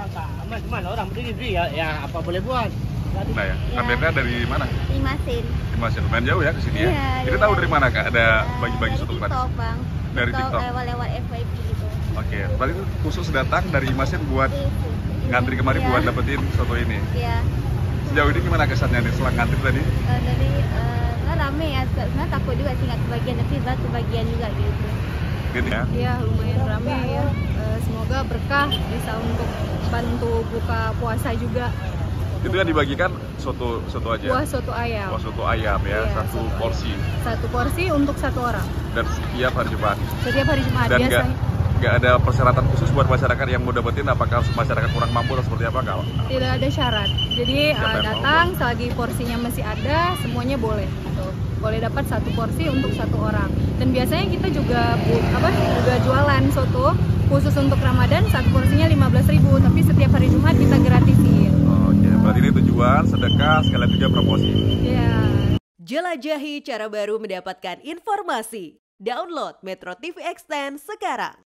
sama, cuman orang berdiri ya, apa boleh buat. Nah ya, Ya. Kak dari mana? Limasin. Masih lumayan jauh ya ke sini ya. Iya, Kita tahu dari mana Kak ada bagi-bagi dari soto gratis? TikTok, Bang. Dari TikTok. Lewat FYP gitu. Oke, berarti itu khusus datang dari Masin buat Iya. ngantri kemari Iya. buat dapetin soto ini. Iya. Sejauh ini gimana kesannya nih setelah ngantri tadi? Dari nggak rame ya, sebenarnya takut juga sih nggak kebagian, tapi kebagian juga gitu. Gitu ya. Iya, lumayan rame ya. Semoga berkah bisa untuk bantu buka puasa juga. Itu yang dibagikan soto aja. Kuah soto ayam. Kuah soto ayam ya, Iya, satu soto porsi. Satu porsi untuk satu orang. Dan setiap hari Jumat. Setiap hari Jumat Dan biasanya. nggak ada persyaratan khusus buat masyarakat yang mau dapetin, apakah masyarakat kurang mampu atau seperti apa nggak? Tidak ada syarat. Jadi Siapa yang datang selagi porsinya masih ada, semuanya boleh. Gitu. Boleh dapat satu porsi untuk satu orang. Dan biasanya kita juga juga jualan soto khusus untuk Ramadan, satu porsinya 15.000, tapi setiap hari Jumat kita gratisin. Oke, berarti ini tujuan sedekah sekalian juga promosi. Iya. Jelajahi cara baru mendapatkan informasi. Download Metro TV Extend sekarang.